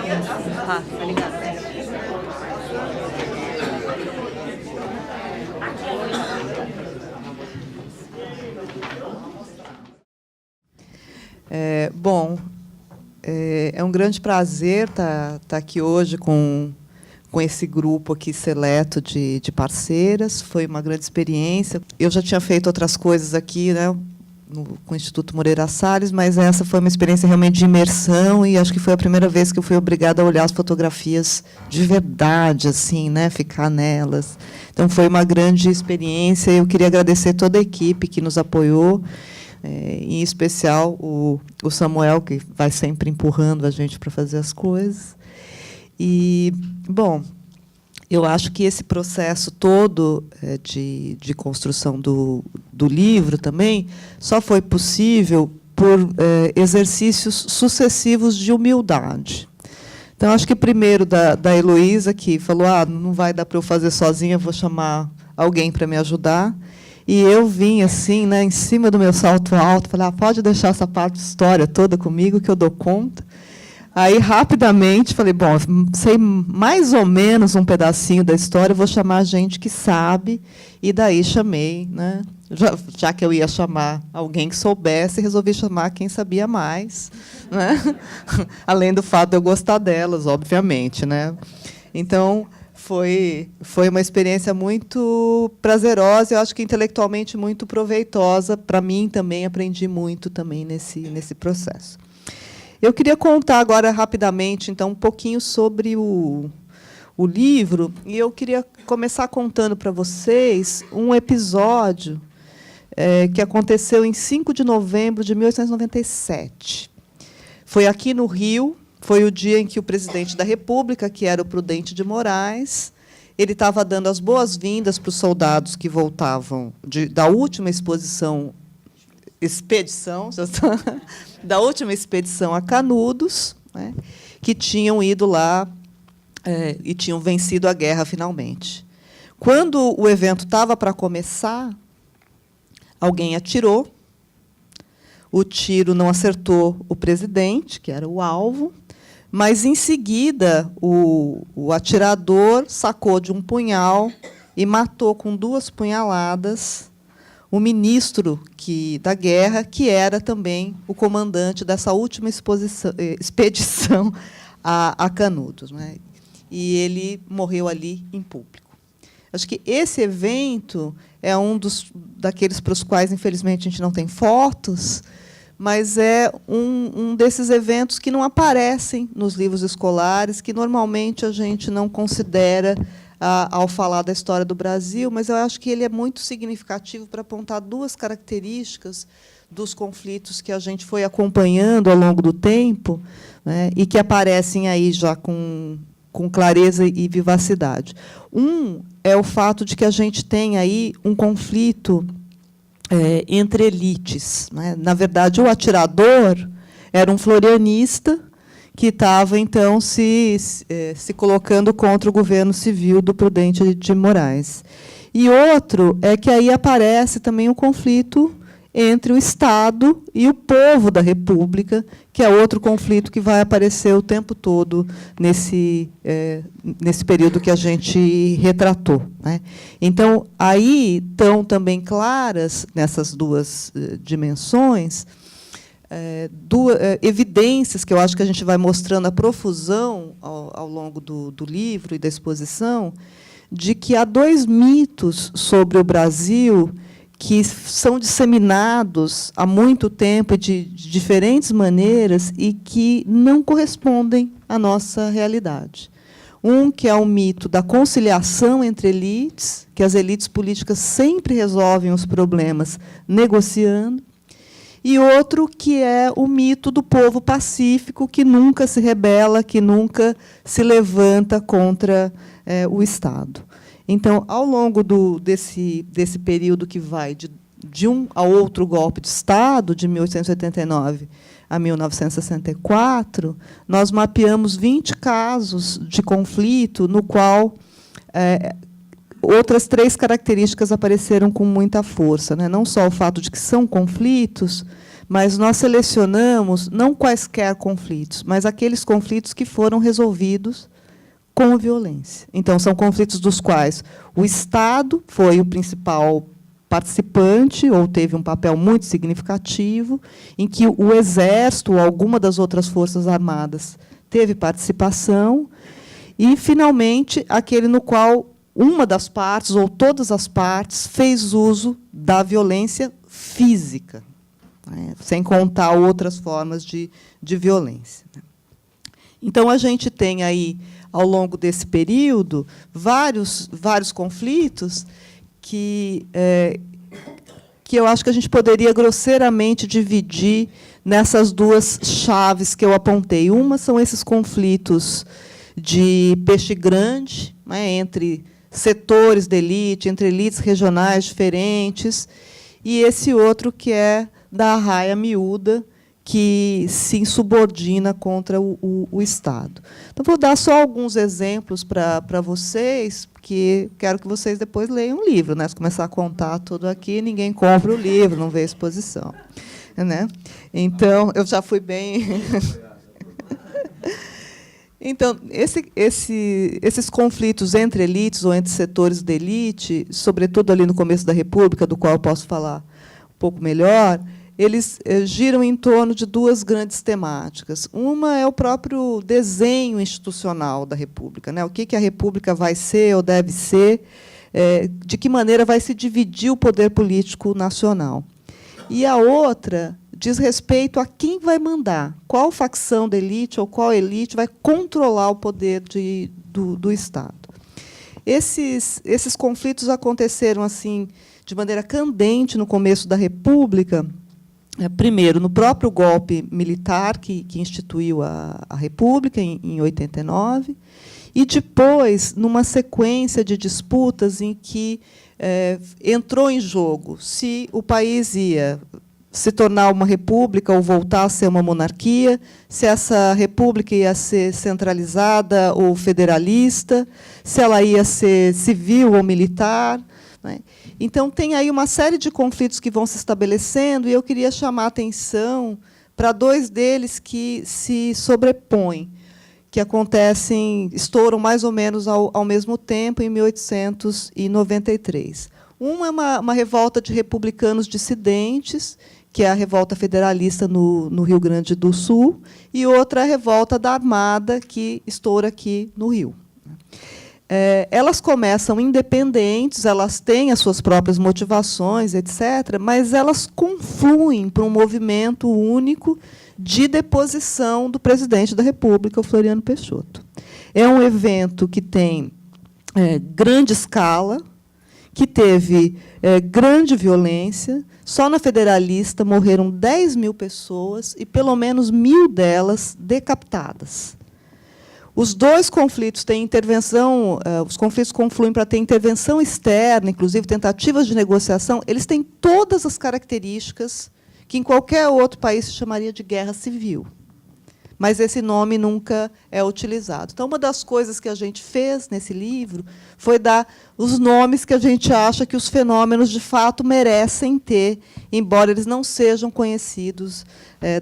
Ah, tá ligado. Bom, é um grande prazer estar aqui hoje com esse grupo aqui seleto de parceiras. Foi uma grande experiência. Eu já tinha feito outras coisas aqui, né, com o Instituto Moreira Salles, mas essa foi uma experiência realmente de imersão, e acho que foi a primeira vez que eu fui obrigada a olhar as fotografias de verdade, assim, né, ficar nelas. Então, foi uma grande experiência. Eu queria agradecer toda a equipe que nos apoiou, em especial o Samuel, que vai sempre empurrando a gente para fazer as coisas. E, bom, eu acho que esse processo todo de construção do livro também só foi possível por exercícios sucessivos de humildade. Então, acho que primeiro da Heloísa, que falou, não vai dar para eu fazer sozinha, vou chamar alguém para me ajudar. E eu vim assim, né, em cima do meu salto alto, falei, pode deixar essa parte de história toda comigo, que eu dou conta. Aí, rapidamente, falei, bom, sei mais ou menos um pedacinho da história, vou chamar gente que sabe, e daí chamei, né, já que eu ia chamar alguém que soubesse, resolvi chamar quem sabia mais, né, além do fato de eu gostar delas, obviamente, né. Então, foi uma experiência muito prazerosa, eu acho que intelectualmente muito proveitosa. Para mim também, aprendi muito também nesse processo. Eu queria contar agora, rapidamente, então, um pouquinho sobre o livro, e eu queria começar contando para vocês um episódio que aconteceu em 5 de novembro de 1897. Foi aqui no Rio. Foi o dia em que o presidente da República, que era o Prudente de Moraes, ele estava dando as boas-vindas para os soldados que voltavam da última expedição da última expedição a Canudos, né, que tinham ido lá e tinham vencido a guerra finalmente. Quando o evento estava para começar, alguém atirou. O tiro não acertou o presidente, que era o alvo, mas, em seguida, o atirador sacou de um punhal e matou com 2 punhaladas o ministro da guerra, que era também o comandante dessa última expedição a Canudos, né? E ele morreu ali em público. Acho que esse evento é um daqueles para os quais, infelizmente, a gente não tem fotos, mas é um desses eventos que não aparecem nos livros escolares, que normalmente a gente não considera ao falar da história do Brasil, mas eu acho que ele é muito significativo para apontar 2 características dos conflitos que a gente foi acompanhando ao longo do tempo, né, e que aparecem aí já com clareza e vivacidade. Um é o fato de que a gente tem aí um conflito entre elites, né? Na verdade, o atirador era um florianista que estava, então, se colocando contra o governo civil do Prudente de Moraes. E outro é que aí aparece também um conflito entre o Estado e o povo da República, que é outro conflito que vai aparecer o tempo todo nesse período que a gente retratou, né? Então, aí estão também claras, nessas 2 dimensões, evidências que eu acho que a gente vai mostrando a profusão ao longo do livro e da exposição, de que há 2 mitos sobre o Brasil que são disseminados há muito tempo e de diferentes maneiras e que não correspondem à nossa realidade. Um que é o mito da conciliação entre elites, que as elites políticas sempre resolvem os problemas negociando, e outro que é o mito do povo pacífico, que nunca se rebela, que nunca se levanta contra o Estado. Então, ao longo desse período que vai de um a outro golpe de Estado, de 1889 a 1964, nós mapeamos 20 casos de conflito, no qual outras 3 características apareceram com muita força, né? Não só o fato de que são conflitos, mas nós selecionamos não quaisquer conflitos, mas aqueles conflitos que foram resolvidos com violência. Então, são conflitos dos quais o Estado foi o principal participante, ou teve um papel muito significativo, em que o Exército ou alguma das outras forças armadas teve participação, e, finalmente, aquele no qual uma das partes, ou todas as partes, fez uso da violência física, né, sem contar outras formas de violência. Então, a gente tem aí, ao longo desse período, vários conflitos que eu acho que a gente poderia grosseiramente dividir nessas duas chaves que eu apontei. Uma são esses conflitos de peixe grande, né, entre setores de elite, entre elites regionais diferentes, e esse outro que é da arraia miúda, que se insubordina contra o Estado. Então, vou dar só alguns exemplos para vocês, porque quero que vocês depois leiam o livro, né? Se começar a contar tudo aqui, ninguém compra o livro, não vê a exposição, né? Então, eu já fui bem... Então, esses conflitos entre elites ou entre setores de elite, sobretudo ali no começo da República, do qual eu posso falar um pouco melhor, eles giram em torno de duas grandes temáticas. Uma é o próprio desenho institucional da República, né? O que a República vai ser ou deve ser, de que maneira vai se dividir o poder político nacional. E a outra diz respeito a quem vai mandar, qual facção da elite ou qual elite vai controlar o poder do Estado. Esses conflitos aconteceram assim de maneira candente no começo da República. Primeiro, no próprio golpe militar que instituiu a República, em 89, e depois, numa sequência de disputas em que entrou em jogo se o país ia se tornar uma república ou voltar a ser uma monarquia, se essa república ia ser centralizada ou federalista, se ela ia ser civil ou militar, né? Então, tem aí uma série de conflitos que vão se estabelecendo, e eu queria chamar a atenção para dois deles que se sobrepõem, que estouram mais ou menos ao mesmo tempo, em 1893. Uma é uma revolta de republicanos dissidentes, que é a revolta federalista no Rio Grande do Sul, e outra é a revolta da Armada, que estoura aqui no Rio. Elas começam independentes, elas têm as suas próprias motivações, etc., mas elas confluem para um movimento único de deposição do presidente da República, o Floriano Peixoto. É um evento que tem grande escala, que teve grande violência. Só na Federalista morreram 10 mil pessoas e, pelo menos, 1.000 delas decapitadas. Os dois conflitos têm intervenção, os conflitos confluem para ter intervenção externa, inclusive tentativas de negociação. Eles têm todas as características que, em qualquer outro país, se chamaria de guerra civil. Mas esse nome nunca é utilizado. Então, uma das coisas que a gente fez nesse livro foi dar os nomes que a gente acha que os fenômenos, de fato, merecem ter, embora eles não sejam conhecidos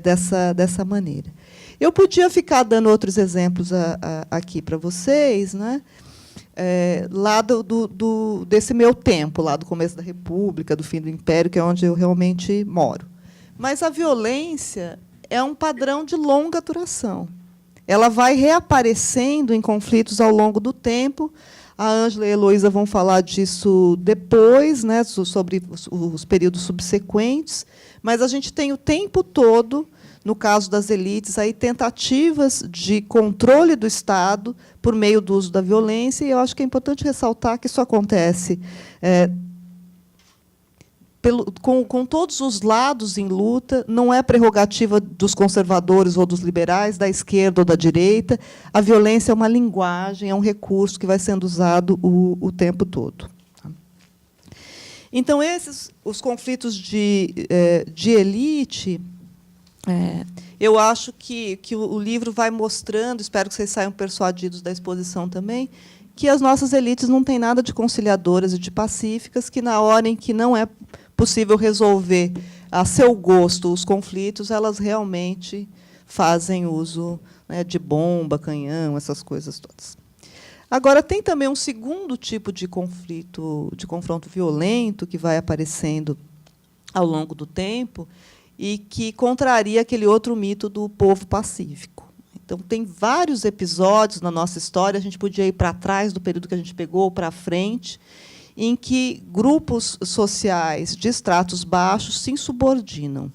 dessa maneira. Eu podia ficar dando outros exemplos aqui para vocês, né? Lá desse meu tempo, lá do começo da República, do fim do Império, que é onde eu realmente moro. Mas a violência é um padrão de longa duração. Ela vai reaparecendo em conflitos ao longo do tempo. A Ângela e a Heloísa vão falar disso depois, né, sobre os períodos subsequentes, mas a gente tem o tempo todo, no caso das elites, aí, tentativas de controle do Estado por meio do uso da violência, e eu acho que é importante ressaltar que isso acontece com todos os lados em luta, não é prerrogativa dos conservadores ou dos liberais, da esquerda ou da direita. A violência é uma linguagem, é um recurso que vai sendo usado o tempo todo. Então, os conflitos de elite, eu acho que o livro vai mostrando, espero que vocês saiam persuadidos da exposição também, que as nossas elites não têm nada de conciliadoras e de pacíficas, que, na hora em que não é possível resolver a seu gosto os conflitos, elas realmente fazem uso, né, de bomba, canhão, essas coisas todas. Agora, tem também um segundo tipo de conflito, de confronto violento, que vai aparecendo ao longo do tempo e que contraria aquele outro mito do povo pacífico. Então, tem vários episódios na nossa história, a gente podia ir para trás do período que a gente pegou, para frente, em que grupos sociais de estratos baixos se insubordinam.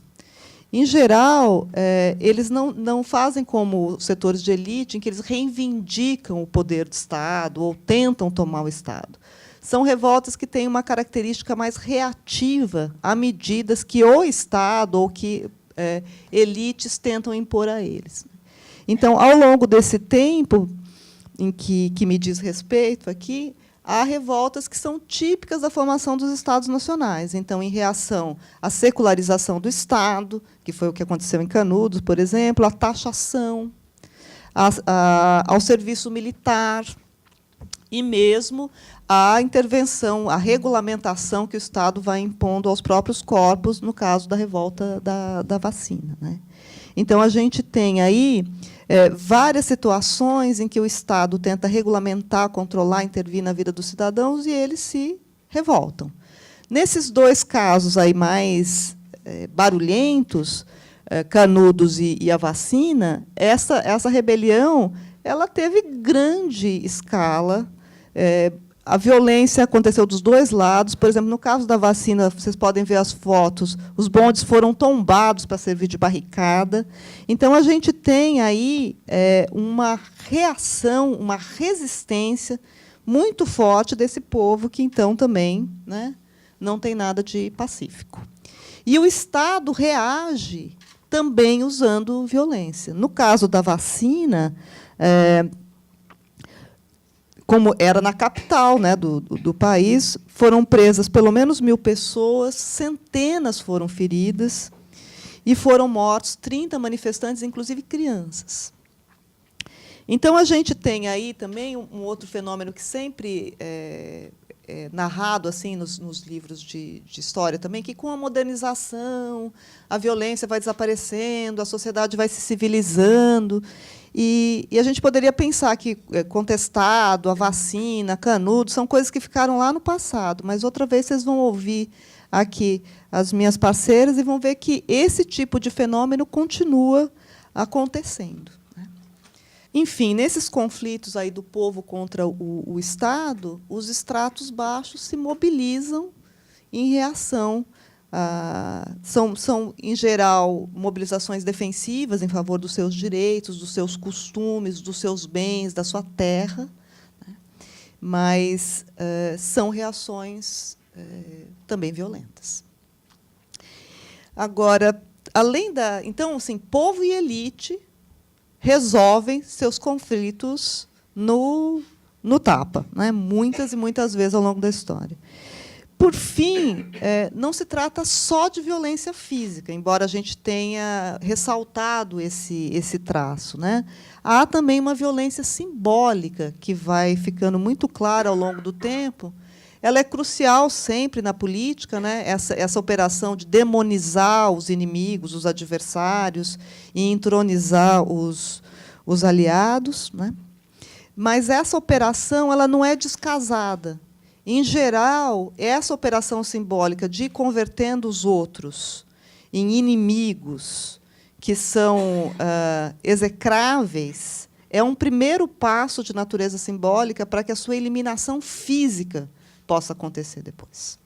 Em geral, eles não fazem como setores de elite, em que eles reivindicam o poder do Estado ou tentam tomar o Estado. São revoltas que têm uma característica mais reativa a medidas que o Estado ou que elites tentam impor a eles. Então, ao longo desse tempo em que me diz respeito aqui, há revoltas que são típicas da formação dos Estados nacionais. Então, em reação à secularização do Estado, que foi o que aconteceu em Canudos, por exemplo, à taxação, ao serviço militar e mesmo à intervenção, à regulamentação que o Estado vai impondo aos próprios corpos, no caso da revolta da vacina, né? Então, a gente tem aí várias situações em que o Estado tenta regulamentar, controlar, intervir na vida dos cidadãos e eles se revoltam. Nesses dois casos aí mais barulhentos, Canudos e a vacina, essa rebelião ela teve grande escala. A violência aconteceu dos dois lados. Por exemplo, no caso da vacina, vocês podem ver as fotos, os bondes foram tombados para servir de barricada. Então, a gente tem aí uma reação, uma resistência muito forte desse povo, que, então, também, né, não tem nada de pacífico. E o Estado reage também usando violência. No caso da vacina, como era na capital, né, do país, foram presas pelo menos 1.000 pessoas, centenas foram feridas e foram mortos 30 manifestantes, inclusive crianças. Então, a gente tem aí também um outro fenômeno que sempre é narrado assim nos livros de história também, que, com a modernização, a violência vai desaparecendo, a sociedade vai se civilizando. E a gente poderia pensar que contestado, a vacina, Canudos, são coisas que ficaram lá no passado, mas outra vez vocês vão ouvir aqui as minhas parceiras e vão ver que esse tipo de fenômeno continua acontecendo, né? Enfim, nesses conflitos aí do povo contra o Estado, os estratos baixos se mobilizam em reação. São, em geral, mobilizações defensivas em favor dos seus direitos, dos seus costumes, dos seus bens, da sua terra, né? Mas são reações também violentas. Agora, além da... Então, assim, povo e elite resolvem seus conflitos no tapa, né? Muitas e muitas vezes ao longo da história. Por fim, não se trata só de violência física, embora a gente tenha ressaltado esse traço, né? Há também uma violência simbólica que vai ficando muito clara ao longo do tempo. Ela é crucial sempre na política, né? Essa operação de demonizar os inimigos, os adversários, e entronizar os aliados, né? Mas essa operação ela não é descasada. Em geral, essa operação simbólica de ir convertendo os outros em inimigos que são execráveis é um primeiro passo de natureza simbólica para que a sua eliminação física possa acontecer depois.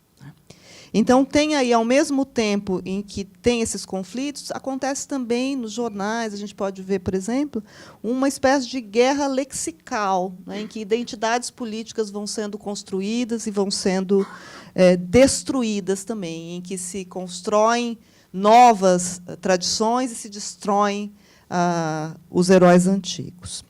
Então, tem aí, ao mesmo tempo em que tem esses conflitos, acontece também nos jornais, a gente pode ver, por exemplo, uma espécie de guerra lexical, né, em que identidades políticas vão sendo construídas e vão sendo destruídas também, em que se constroem novas tradições e se destroem os heróis antigos.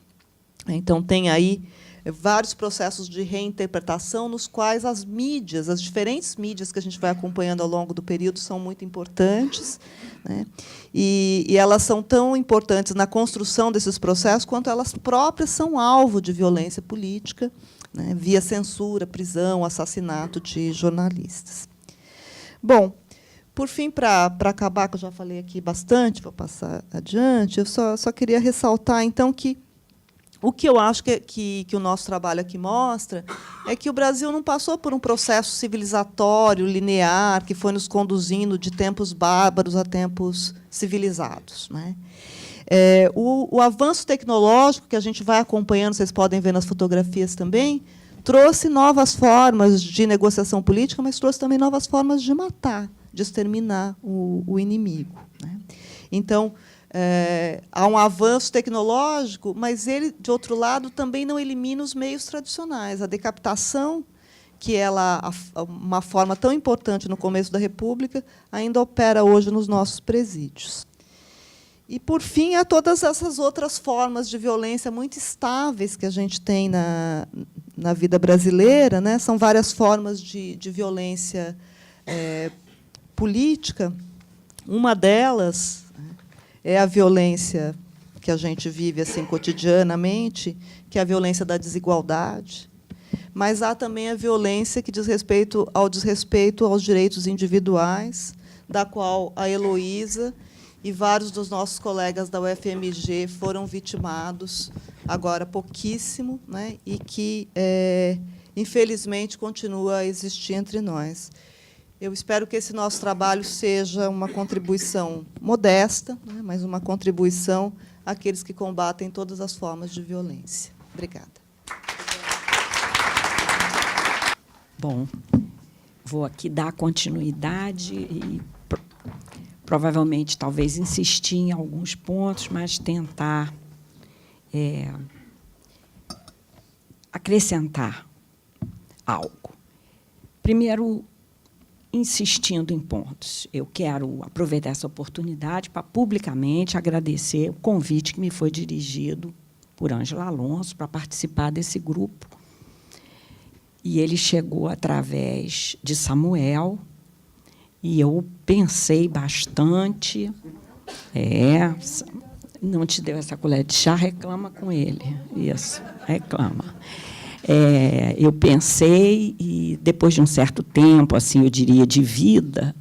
Então, tem aí vários processos de reinterpretação nos quais as mídias, as diferentes mídias que a gente vai acompanhando ao longo do período são muito importantes, né? E elas são tão importantes na construção desses processos quanto elas próprias são alvo de violência política, né, via censura, prisão, assassinato de jornalistas. Bom, Por fim, para acabar, que eu já falei aqui bastante, vou passar adiante, eu só queria ressaltar, então, que o que eu acho que o nosso trabalho aqui mostra é que o Brasil não passou por um processo civilizatório, linear, que foi nos conduzindo de tempos bárbaros a tempos civilizados, né? O avanço tecnológico que a gente vai acompanhando, vocês podem ver nas fotografias também, trouxe novas formas de negociação política, mas trouxe também novas formas de matar, de exterminar o inimigo, né? Então, há um avanço tecnológico, mas ele, de outro lado, também não elimina os meios tradicionais. A decapitação, que ela uma forma tão importante no começo da República, ainda opera hoje nos nossos presídios. E, por fim, há todas essas outras formas de violência muito estáveis que a gente tem na vida brasileira, né? São várias formas de violência política. Uma delas é a violência que a gente vive assim cotidianamente, que é a violência da desigualdade. Mas há também a violência que diz respeito aos direitos individuais, da qual a Heloísa e vários dos nossos colegas da UFMG foram vitimados, agora pouquíssimo, né, e que, infelizmente, continua a existir entre nós. Eu espero que esse nosso trabalho seja uma contribuição modesta, né, mas uma contribuição àqueles que combatem todas as formas de violência. Obrigada. Bom, vou aqui dar continuidade e provavelmente, talvez, insistir em alguns pontos, mas tentar acrescentar algo. Primeiro, insistindo em pontos. Eu quero aproveitar essa oportunidade para publicamente agradecer o convite que me foi dirigido por Ângela Alonso para participar desse grupo. E ele chegou através de Samuel, e eu pensei bastante. Não te deu essa colher de chá? Reclama com ele. Isso, reclama. Eu pensei, e depois de um certo tempo, assim, eu diria, de vida,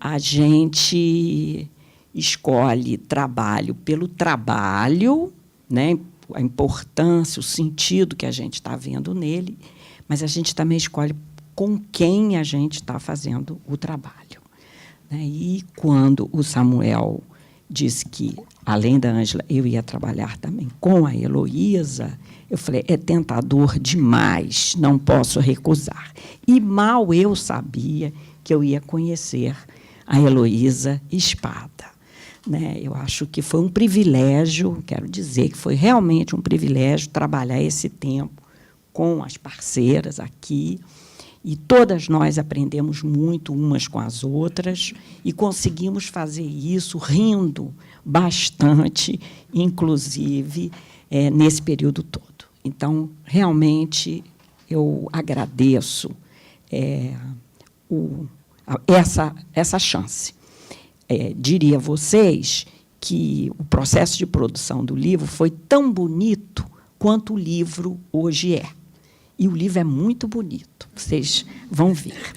a gente escolhe trabalho pelo trabalho, né, a importância, o sentido que a gente está vendo nele, mas a gente também escolhe com quem a gente está fazendo o trabalho, né? E quando o Samuel disse que, além da Ângela, eu ia trabalhar também com a Heloísa, eu falei, é tentador demais, não posso recusar. E mal eu sabia que eu ia conhecer a Heloísa Spada, né? Eu acho que foi um privilégio, quero dizer que foi realmente um privilégio trabalhar esse tempo com as parceiras aqui, e todas nós aprendemos muito umas com as outras e conseguimos fazer isso rindo bastante, inclusive, nesse período todo. Então, realmente, eu agradeço essa chance. Diria a vocês que o processo de produção do livro foi tão bonito quanto o livro hoje é. E o livro é muito bonito, vocês vão ver.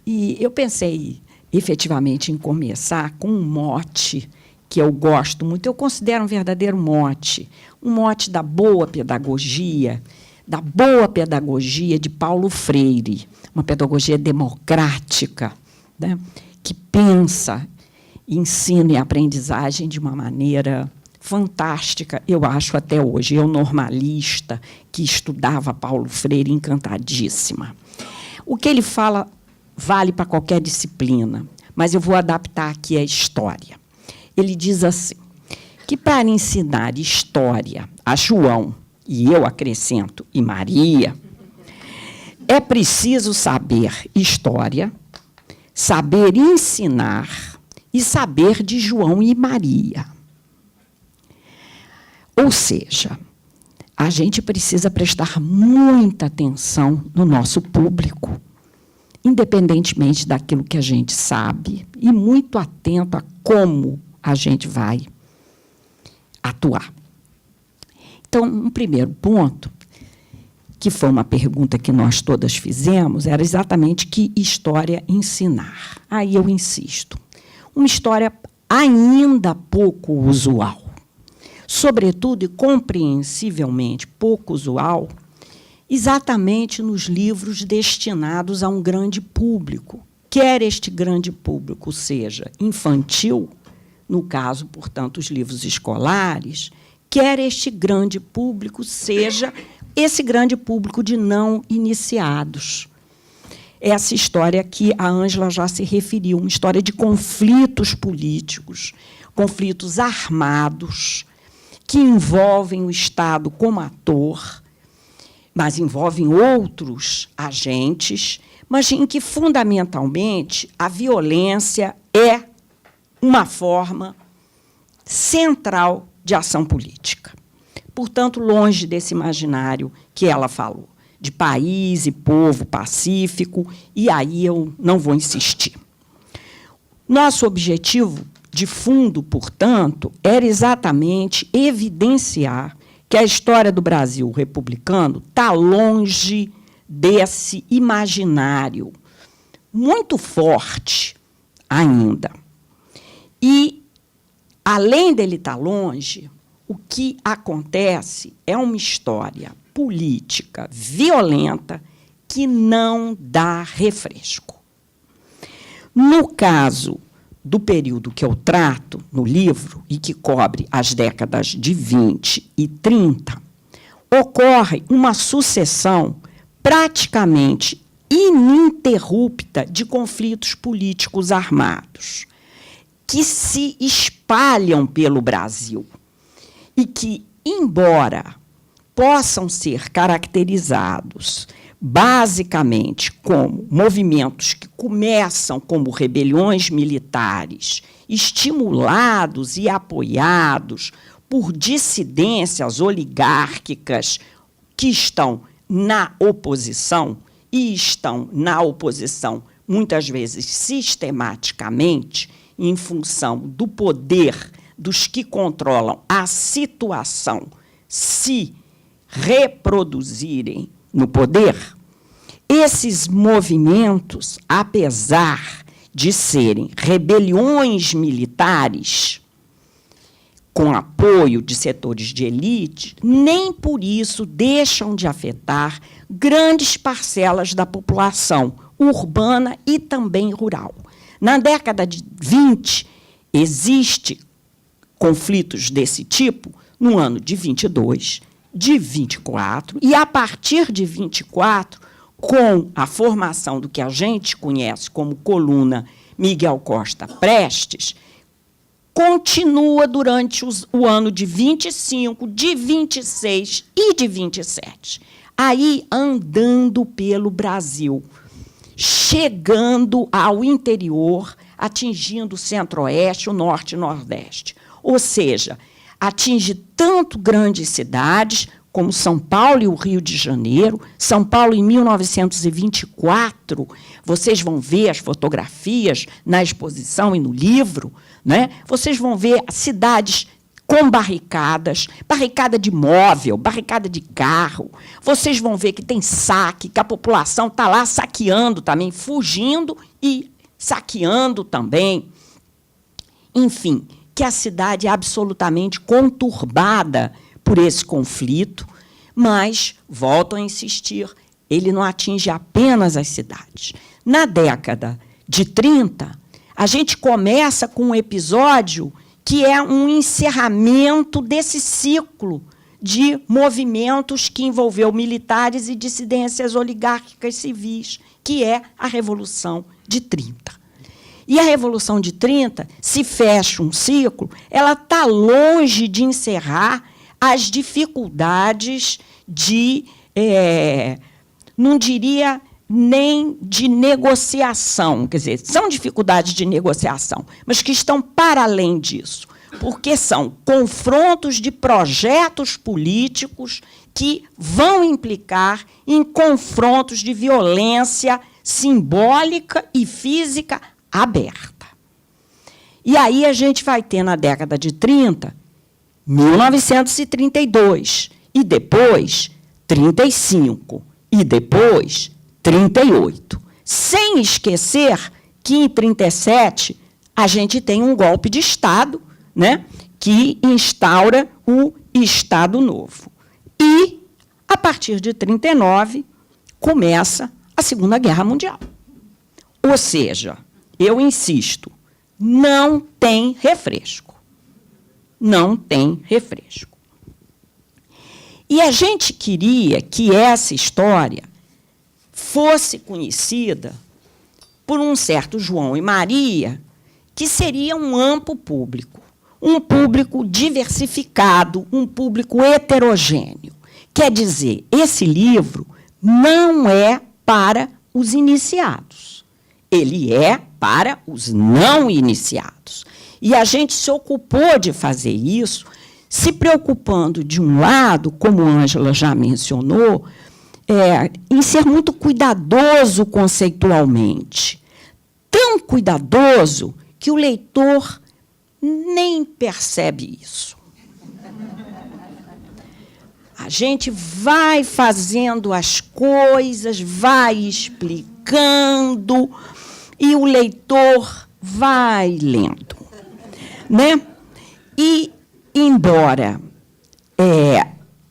E eu pensei, efetivamente, em começar com um mote que eu gosto muito, eu considero um verdadeiro mote, um mote da boa pedagogia de Paulo Freire, uma pedagogia democrática, né, que pensa ensino e aprendizagem de uma maneira fantástica, eu acho, até hoje. Eu, normalista, que estudava Paulo Freire, encantadíssima. O que ele fala vale para qualquer disciplina, mas eu vou adaptar aqui a história. Ele diz assim, que para ensinar história a João, e eu acrescento, e Maria, é preciso saber história, saber ensinar e saber de João e Maria. Ou seja, a gente precisa prestar muita atenção no nosso público, independentemente daquilo que a gente sabe, e muito atento a como a gente vai atuar. Então, um primeiro ponto que foi uma pergunta que nós todas fizemos, era exatamente que história ensinar. Aí eu insisto. Uma história ainda pouco usual, sobretudo e compreensivelmente pouco usual, exatamente nos livros destinados a um grande público, quer este grande público seja infantil, no caso, portanto, os livros escolares, quer este grande público seja esse grande público de não iniciados. Essa história que a Ângela já se referiu, uma história de conflitos políticos, conflitos armados, que envolvem o Estado como ator, mas envolvem outros agentes, mas em que, fundamentalmente, a violência é uma forma central de ação política. Portanto, longe desse imaginário que ela falou, de país e povo pacífico, e aí eu não vou insistir. Nosso objetivo de fundo, portanto, era exatamente evidenciar que a história do Brasil republicano está longe desse imaginário muito forte ainda. E, além dele estar longe, o que acontece é uma história política violenta que não dá refresco. No caso do período que eu trato no livro, e que cobre as décadas de 20 e 30, ocorre uma sucessão praticamente ininterrupta de conflitos políticos armados, que se espalham pelo Brasil e que, embora possam ser caracterizados basicamente como movimentos que começam como rebeliões militares, estimulados e apoiados por dissidências oligárquicas que estão na oposição, e estão na oposição, muitas vezes sistematicamente, em função do poder dos que controlam a situação se reproduzirem no poder, esses movimentos, apesar de serem rebeliões militares, com apoio de setores de elite, nem por isso deixam de afetar grandes parcelas da população urbana e também rural. Na década de 20, existe conflitos desse tipo no ano de 22, de 24, e, a partir de 24, com a formação do que a gente conhece como coluna Miguel Costa Prestes, continua durante o ano de 25, de 26 e de 27. Aí, andando pelo Brasil, chegando ao interior, atingindo o centro-oeste, o norte e nordeste. Ou seja, atinge tanto grandes cidades como São Paulo e o Rio de Janeiro. São Paulo, em 1924, vocês vão ver as fotografias na exposição e no livro, né? Vocês vão ver cidades com barricadas, barricada de móvel, barricada de carro. Vocês vão ver que tem saque, que a população está lá saqueando também, fugindo e saqueando também. Enfim, que a cidade é absolutamente conturbada por esse conflito, mas, volto a insistir, ele não atinge apenas as cidades. Na década de 30, a gente começa com um episódio que é um encerramento desse ciclo de movimentos que envolveu militares e dissidências oligárquicas civis, que é a Revolução de 30. E a Revolução de 30, se fecha um ciclo, ela está longe de encerrar as dificuldades de, não diria nem de negociação, quer dizer, são dificuldades de negociação, mas que estão para além disso, porque são confrontos de projetos políticos que vão implicar em confrontos de violência simbólica e física aberta. E aí a gente vai ter, na década de 30, 1932, e depois 35 e depois 38. Sem esquecer que, em 37, a gente tem um golpe de Estado, né, que instaura o Estado Novo. E, a partir de 39, começa a Segunda Guerra Mundial. Ou seja, eu insisto, não tem refresco. Não tem refresco. E a gente queria que essa história fosse conhecida por um certo João e Maria, que seria um amplo público, um público diversificado, um público heterogêneo. Quer dizer, esse livro não é para os iniciados, ele é para os não iniciados. E a gente se ocupou de fazer isso, se preocupando, de um lado, como a Ângela já mencionou, em ser muito cuidadoso conceitualmente. Tão cuidadoso que o leitor nem percebe isso. A gente vai fazendo as coisas, vai explicando, e o leitor vai lendo, né? E, embora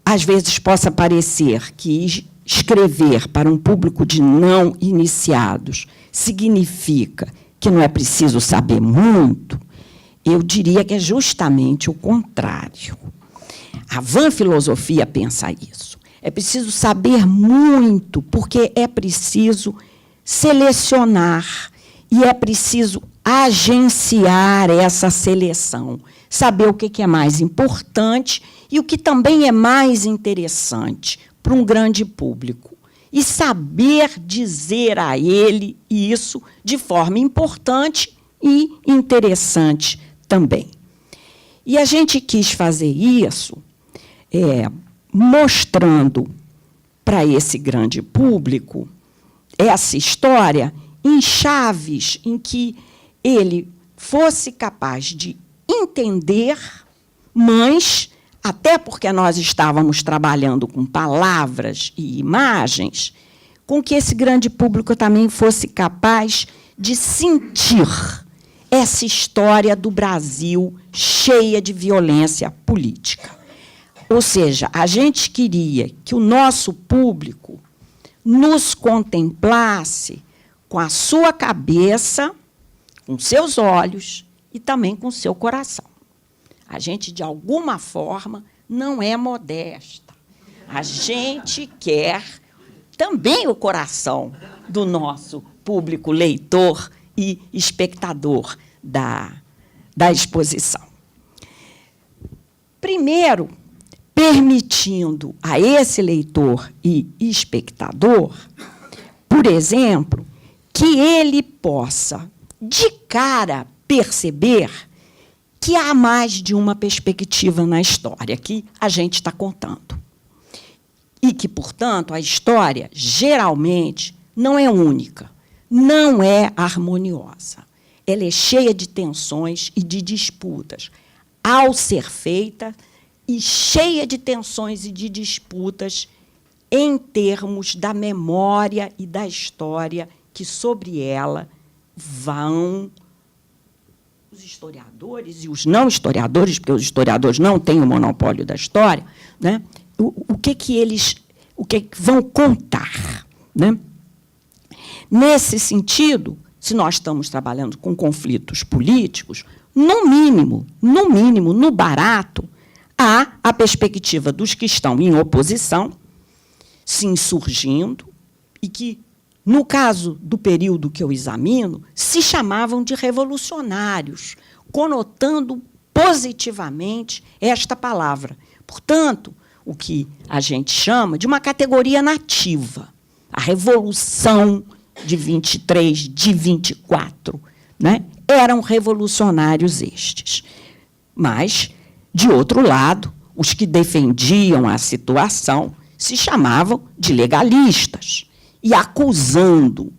às vezes possa parecer que escrever para um público de não iniciados significa que não é preciso saber muito, eu diria que é justamente o contrário. A Van Filosofia pensa isso. É preciso saber muito, porque é preciso selecionar e é preciso agenciar essa seleção, saber o que é mais importante e o que também é mais interessante para um grande público, e saber dizer a ele isso de forma importante e interessante também. E a gente quis fazer isso mostrando para esse grande público essa história em chaves em que ele fosse capaz de entender, mas, até porque nós estávamos trabalhando com palavras e imagens, com que esse grande público também fosse capaz de sentir essa história do Brasil cheia de violência política. Ou seja, a gente queria que o nosso público nos contemplasse com a sua cabeça, com seus olhos e também com seu coração. A gente, de alguma forma, não é modesta. A gente quer também o coração do nosso público leitor e espectador da exposição. Primeiro, permitindo a esse leitor e espectador, por exemplo, que ele possa, de cara, perceber que há mais de uma perspectiva na história que a gente está contando. E que, portanto, a história, geralmente, não é única, não é harmoniosa. Ela é cheia de tensões e de disputas, ao ser feita, e cheia de tensões e de disputas em termos da memória e da história que, sobre ela, vão os historiadores e os não historiadores, porque os historiadores não têm o monopólio da história, né? O que eles vão contar, né? Nesse sentido, se nós estamos trabalhando com conflitos políticos, no mínimo, no barato, há a perspectiva dos que estão em oposição, se insurgindo, e que, no caso do período que eu examino, se chamavam de revolucionários, conotando positivamente esta palavra. Portanto, o que a gente chama de uma categoria nativa, a Revolução de 23, de 24, né? Eram revolucionários estes. Mas, de outro lado, os que defendiam a situação se chamavam de legalistas, e, acusando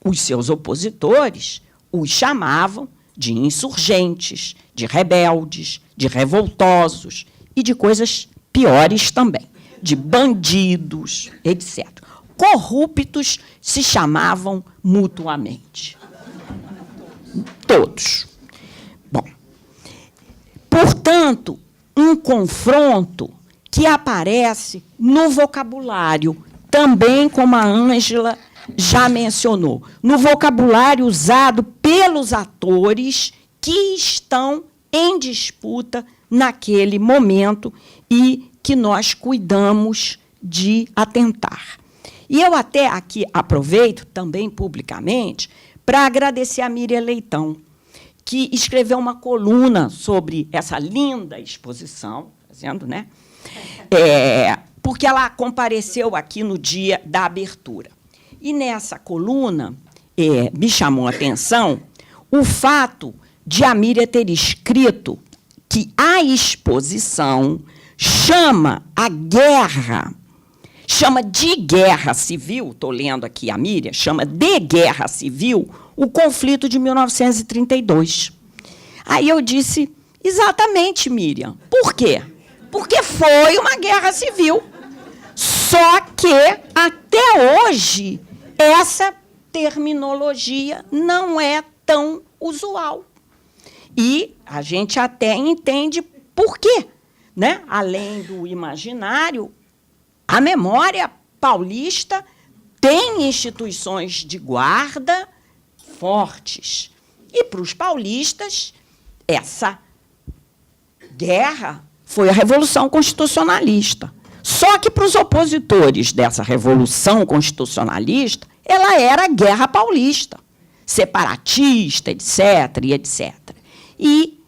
os seus opositores, os chamavam de insurgentes, de rebeldes, de revoltosos e de coisas piores também. de bandidos, etc. Corruptos se chamavam mutuamente. Todos. Bom, portanto, um confronto que aparece no vocabulário, também como a Ângela já mencionou, no vocabulário usado pelos atores que estão em disputa naquele momento e que nós cuidamos de atentar. E eu até aqui aproveito, também publicamente, para agradecer a Miriam Leitão, que escreveu uma coluna sobre essa linda exposição, dizendo, né? Porque ela compareceu aqui no dia da abertura. E, nessa coluna, me chamou a atenção o fato de a Miriam ter escrito que a exposição chama a guerra, chama de guerra civil, estou lendo aqui a Miriam, chama de guerra civil o conflito de 1932. Aí eu disse, exatamente, Miriam. Por quê? Porque foi uma guerra civil. Só que, até hoje, essa terminologia não é tão usual. E a gente até entende por quê, né? Além do imaginário, a memória paulista tem instituições de guarda fortes. E, para os paulistas, essa guerra foi a Revolução Constitucionalista. Só que, para os opositores dessa Revolução Constitucionalista, ela era a Guerra Paulista, separatista, etc., e etc. E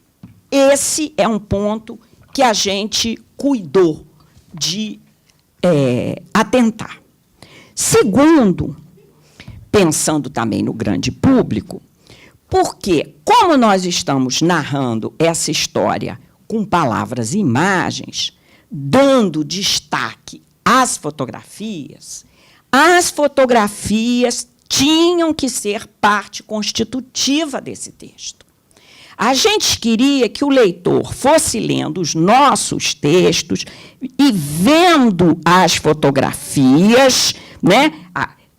esse é um ponto que a gente cuidou de atentar. Segundo, pensando também no grande público, porque, como nós estamos narrando essa história com palavras e imagens, dando destaque às fotografias tinham que ser parte constitutiva desse texto. A gente queria que o leitor fosse lendo os nossos textos e vendo as fotografias, né,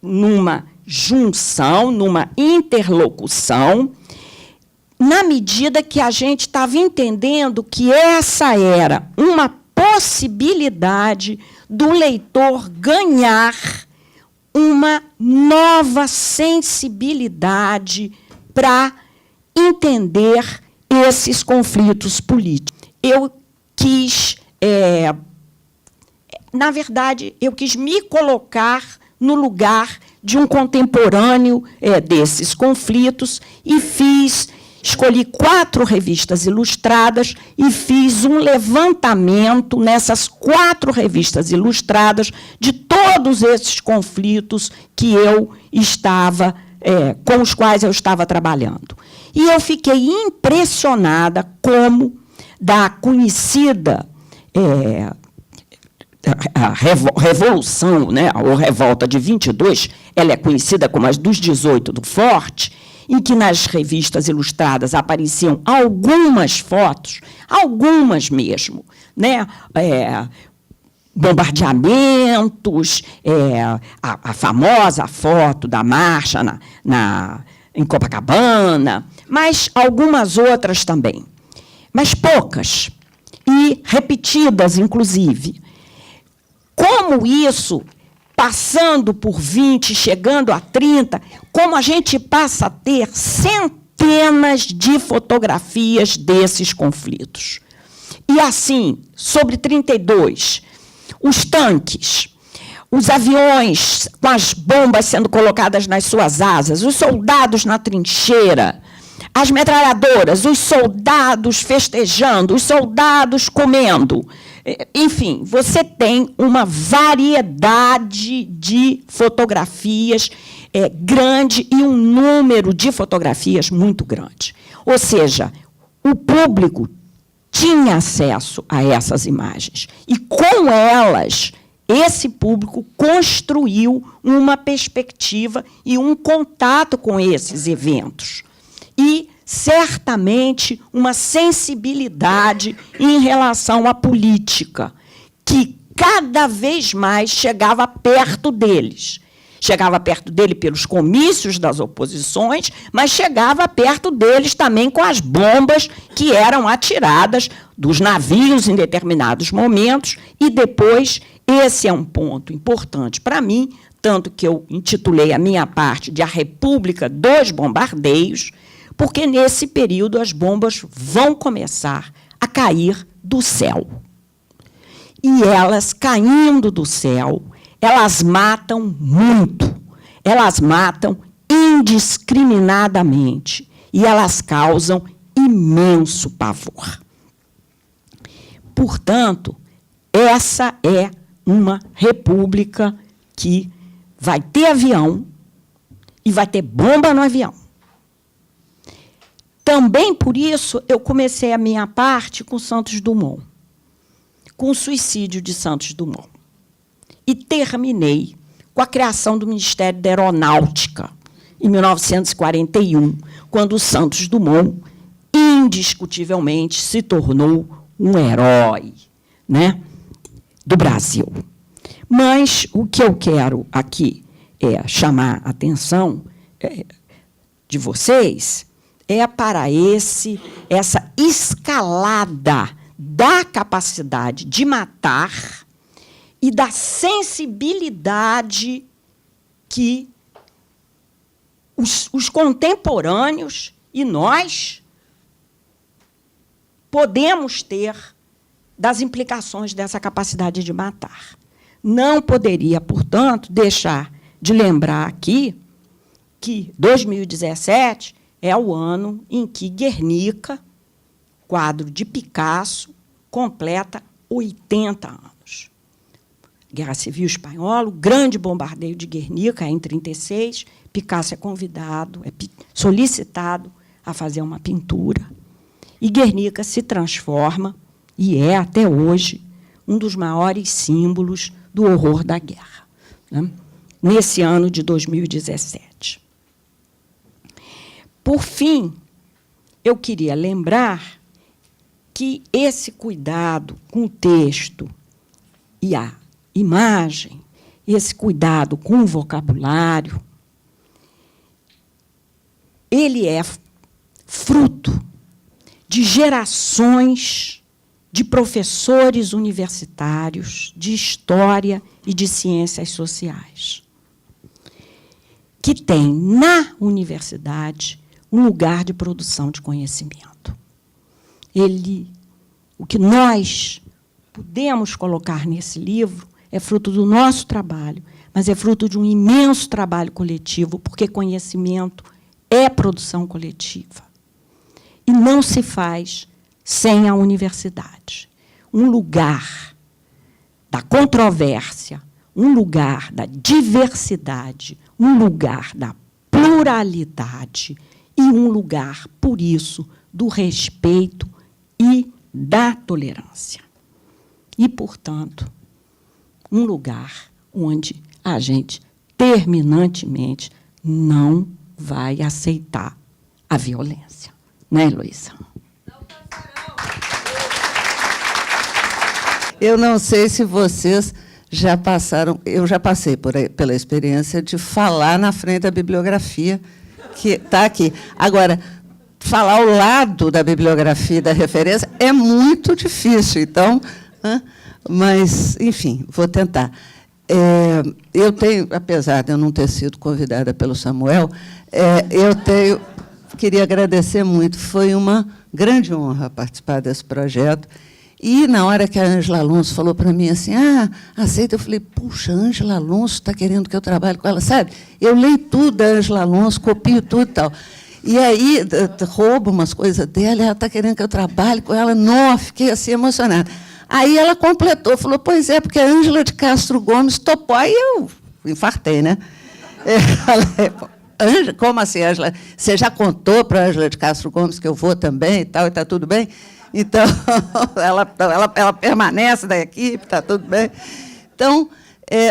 numa junção, numa interlocução, na medida que a gente estava entendendo que essa era uma possibilidade do leitor ganhar uma nova sensibilidade para entender esses conflitos políticos. Eu quis, na verdade, eu quis me colocar no lugar de um contemporâneo desses conflitos e escolhi 4 revistas ilustradas e fiz um levantamento nessas 4 revistas ilustradas de todos esses conflitos que eu estava, com os quais eu estava trabalhando. E eu fiquei impressionada como da conhecida a Revolução, né, ou Revolta de 22, ela é conhecida como as dos 18 do Forte, em que nas revistas ilustradas apareciam algumas fotos, algumas mesmo, né, bombardeamentos, a famosa foto da marcha em Copacabana, mas algumas outras também. Mas poucas, e repetidas, inclusive. Como isso, passando por 20, chegando a 30, como a gente passa a ter centenas de fotografias desses conflitos. E assim, sobre 32, os tanques, os aviões com as bombas sendo colocadas nas suas asas, os soldados na trincheira, as metralhadoras, os soldados festejando, os soldados comendo. Enfim, você tem uma variedade de fotografias grande e um número de fotografias muito grande. Ou seja, o público tinha acesso a essas imagens. E, com elas, esse público construiu uma perspectiva e um contato com esses eventos. E, certamente, uma sensibilidade em relação à política, que cada vez mais chegava perto deles. Chegava perto dele pelos comícios das oposições, mas chegava perto deles também com as bombas que eram atiradas dos navios em determinados momentos. E depois, esse é um ponto importante para mim, tanto que eu intitulei a minha parte de A República dos Bombardeios, porque, nesse período, as bombas vão começar a cair do céu. E elas, caindo do céu, elas matam muito, elas matam indiscriminadamente e elas causam imenso pavor. Portanto, essa é uma república que vai ter avião e vai ter bomba no avião. Também por isso eu comecei a minha parte com Santos Dumont, com o suicídio de Santos Dumont. E terminei com a criação do Ministério da Aeronáutica, em 1941, quando o Santos Dumont, indiscutivelmente, se tornou um herói, né, do Brasil. Mas o que eu quero aqui chamar a atenção de vocês para essa escalada da capacidade de matar e da sensibilidade que os contemporâneos e nós podemos ter das implicações dessa capacidade de matar. Não poderia, portanto, deixar de lembrar aqui que 2017 é o ano em que Guernica, quadro de Picasso, completa 80 anos. Guerra Civil Espanhola, o grande bombardeio de Guernica em 1936, Picasso é convidado, é solicitado a fazer uma pintura, e Guernica se transforma, e é, até hoje, um dos maiores símbolos do horror da guerra, né, nesse ano de 2017. Por fim, eu queria lembrar que esse cuidado com o texto e a imagem, esse cuidado com o vocabulário, ele é fruto de gerações de professores universitários de história e de ciências sociais, que têm na universidade um lugar de produção de conhecimento. O que nós podemos colocar nesse livro é fruto do nosso trabalho, mas é fruto de um imenso trabalho coletivo, porque conhecimento é produção coletiva. E não se faz sem a universidade. Um lugar da controvérsia, um lugar da diversidade, um lugar da pluralidade e um lugar, por isso, do respeito e da tolerância. E, portanto, um lugar onde a gente, terminantemente, não vai aceitar a violência. Né, Heloísa? Eu não sei se vocês já passaram... Eu já passei pela experiência de falar na frente da bibliografia, que está aqui. Agora, falar ao lado da bibliografia, da referência, é muito difícil. Então, mas, enfim, vou tentar. Eu tenho, apesar de eu não ter sido convidada pelo Samuel, queria agradecer muito. Foi uma grande honra participar desse projeto. E, na hora que a Ângela Alonso falou para mim assim, aceita, eu falei, puxa, a Ângela Alonso está querendo que eu trabalhe com ela. Sabe, eu leio tudo da Ângela Alonso, copio tudo e tal. E aí, roubo umas coisas dela, ela está querendo que eu trabalhe com ela. Não, fiquei assim emocionada. Aí ela completou, falou, pois é, porque a Ângela de Castro Gomes topou. Aí eu infartei, né? Como assim, Ângela? Você já contou para a Ângela de Castro Gomes que eu vou também e tal, e está tudo bem? Então, ela permanece da equipe, está tudo bem. Então,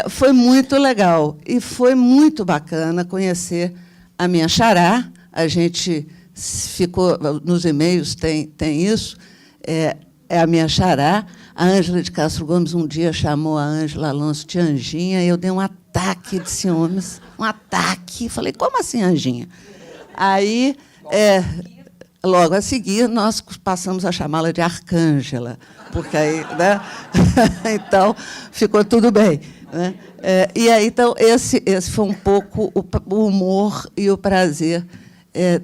foi muito legal. E foi muito bacana conhecer a minha xará. A gente ficou, nos e-mails tem isso, é a minha xará, A Ângela de Castro Gomes um dia chamou a Ângela Alonso de Anjinha, e eu dei um ataque de ciúmes. Um ataque. Falei, como assim, Anjinha? Aí, logo a seguir, nós passamos a chamá-la de Arcângela, porque aí, né? Então, ficou tudo bem, né? E aí, então, esse foi um pouco o humor e o prazer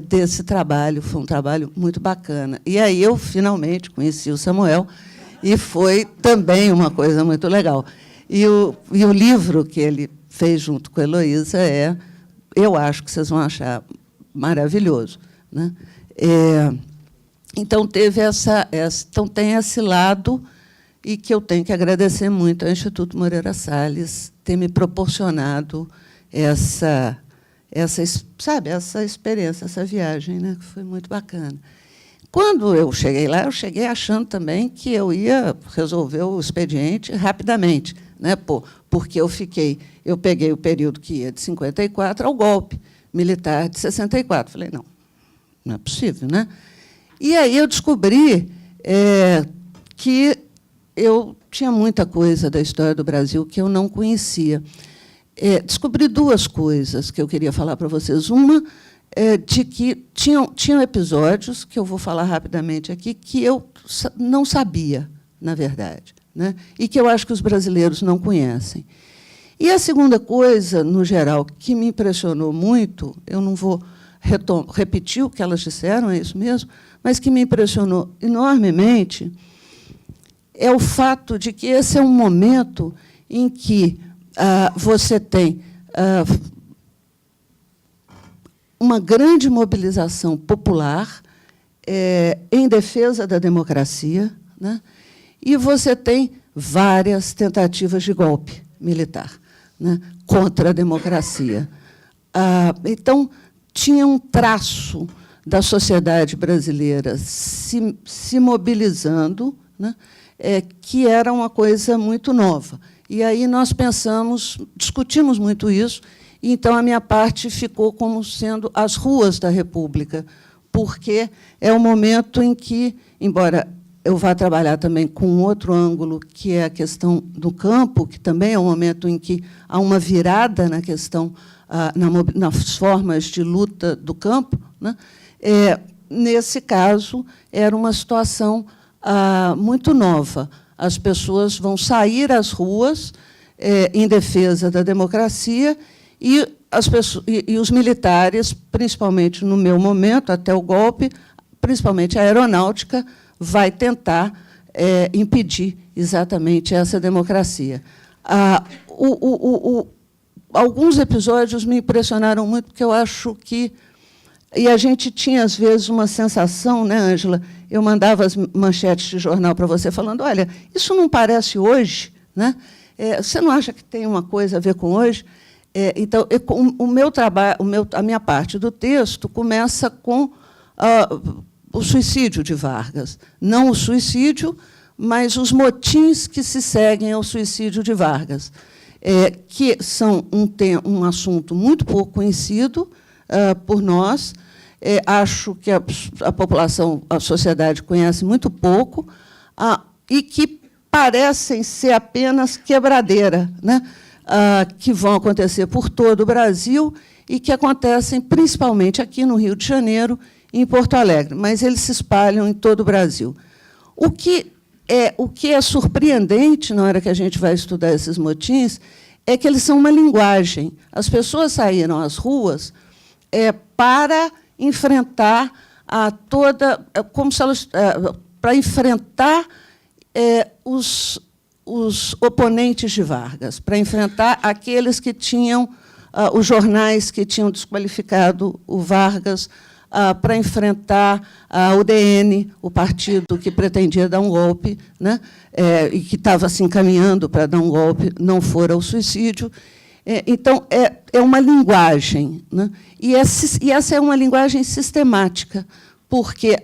desse trabalho. Foi um trabalho muito bacana. E aí eu, finalmente, conheci o Samuel, e foi também uma coisa muito legal. E o livro que ele fez junto com a Heloísa eu acho que vocês vão achar maravilhoso, né? Então, então tem esse lado, e que eu tenho que agradecer muito ao Instituto Moreira Salles ter me proporcionado essa experiência, essa viagem, né, que foi muito bacana. Quando eu cheguei lá, eu cheguei achando também que eu ia resolver o expediente rapidamente, né, porque eu peguei o período que ia de 54 ao golpe militar de 64. Falei, não é possível, né? E aí eu descobri que eu tinha muita coisa da história do Brasil que eu não conhecia. Descobri duas coisas que eu queria falar para vocês. Uma de que tinham episódios, que eu vou falar rapidamente aqui, que eu não sabia, na verdade, né? E que eu acho que os brasileiros não conhecem. E a segunda coisa, no geral, que me impressionou muito, eu não vou repetir o que elas disseram, é isso mesmo, mas que me impressionou enormemente, é o fato de que esse é um momento em que você tem uma grande mobilização popular em defesa da democracia, né? E você tem várias tentativas de golpe militar, né, contra a democracia. Então, tinha um traço da sociedade brasileira se mobilizando, né, que era uma coisa muito nova. E aí nós discutimos muito isso, e então a minha parte ficou como sendo as ruas da República, porque é o momento em que, embora eu vá trabalhar também com um outro ângulo, que é a questão do campo, que também é um momento em que há uma virada na questão, nas formas de luta do campo, né? Nesse caso, era uma situação muito nova. As pessoas vão sair às ruas em defesa da democracia, e os militares, principalmente no meu momento, até o golpe, principalmente a aeronáutica, vai tentar impedir exatamente essa democracia. Alguns episódios me impressionaram muito, porque eu acho que... E a gente tinha, às vezes, uma sensação, né, Ângela? Eu mandava as manchetes de jornal para você, falando, olha, isso não parece hoje, né? Você não acha que tem uma coisa a ver com hoje? Então, o meu trabalho, a minha parte do texto começa com o suicídio de Vargas. Não o suicídio, mas os motins que se seguem ao suicídio de Vargas, que são um assunto muito pouco conhecido por nós. Acho que a população, a sociedade conhece muito pouco, e que parecem ser apenas quebradeira, né? Que vão acontecer por todo o Brasil e que acontecem principalmente aqui no Rio de Janeiro e em Porto Alegre, mas eles se espalham em todo o Brasil. O que é surpreendente na hora que a gente vai estudar esses motins é que eles são uma linguagem. As pessoas saíram às ruas para enfrentar como se elas para enfrentar os oponentes de Vargas, para enfrentar aqueles que tinham os jornais que tinham desqualificado o Vargas, para enfrentar a UDN, o partido que pretendia dar um golpe, né, e que estava se encaminhando para dar um golpe, não fora o suicídio. Então, é uma linguagem, né, e essa é uma linguagem sistemática, porque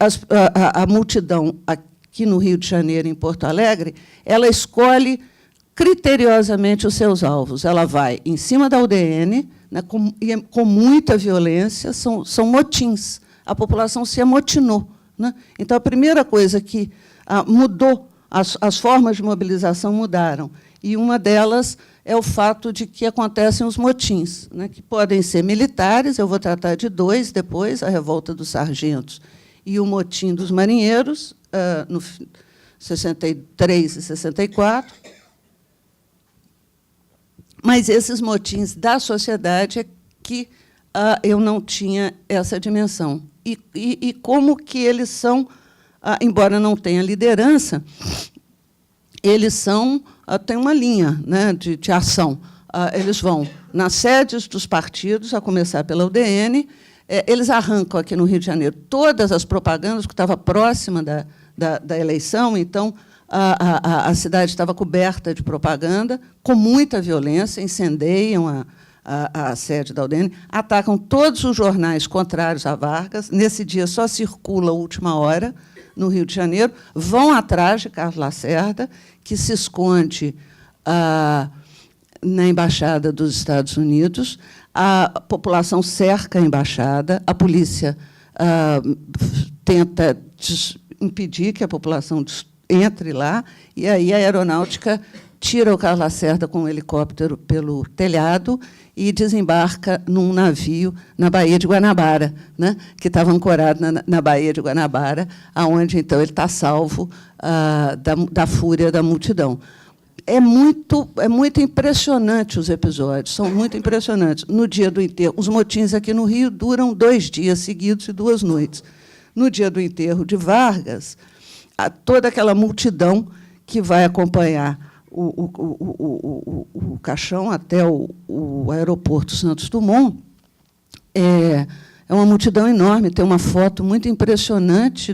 a multidão aqui no Rio de Janeiro, em Porto Alegre, ela escolhe criteriosamente os seus alvos. Ela vai em cima da UDN, né, com muita violência, são motins. A população se amotinou, né? Então, a primeira coisa que mudou as formas de mobilização mudaram. E uma delas é o fato de que acontecem os motins, né, que podem ser militares, eu vou tratar de dois depois, a revolta dos sargentos e o motim dos marinheiros, no 63 e 64. Mas esses motins da sociedade é que eu não tinha essa dimensão. E como que eles são, embora não tenha liderança, eles são, têm uma linha, né, de ação. Eles vão nas sedes dos partidos, a começar pela UDN, eles arrancam aqui no Rio de Janeiro todas as propagandas, que estava próxima da eleição, então a cidade estava coberta de propaganda, com muita violência, incendeiam a sede da UDN, atacam todos os jornais contrários a Vargas. Nesse dia só circula a Última Hora, no Rio de Janeiro, vão atrás de Carlos Lacerda, que se esconde na Embaixada dos Estados Unidos. A população cerca a embaixada, a polícia tenta impedir que a população entre lá, e aí a aeronáutica tira o Carlos Lacerda com um helicóptero pelo telhado e desembarca num navio na Baía de Guanabara, né, que estava ancorado na Baía de Guanabara, aonde então ele está salvo da fúria da multidão. É muito impressionante os episódios, são muito impressionantes. No dia do enterro, os motins aqui no Rio duram 2 dias seguidos e 2 noites. No dia do enterro de Vargas, toda aquela multidão que vai acompanhar o caixão até o aeroporto Santos Dumont é uma multidão enorme. Tem uma foto muito impressionante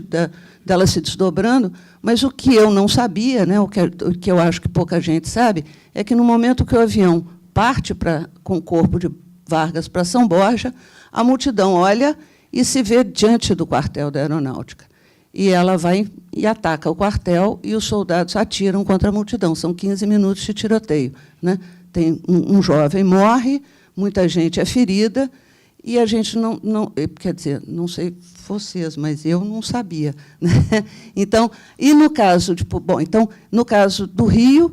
dela se desdobrando, mas o que eu não sabia, né, o que eu acho que pouca gente sabe, é que, no momento que o avião parte com o corpo de Vargas para São Borja, a multidão olha e se vê diante do quartel da aeronáutica. E ela vai e ataca o quartel, e os soldados atiram contra a multidão. São 15 minutos de tiroteio, né? Tem um jovem morre, muita gente é ferida, e a gente não quer dizer, não sei vocês, mas eu não sabia, né? Então, e no caso no caso do Rio,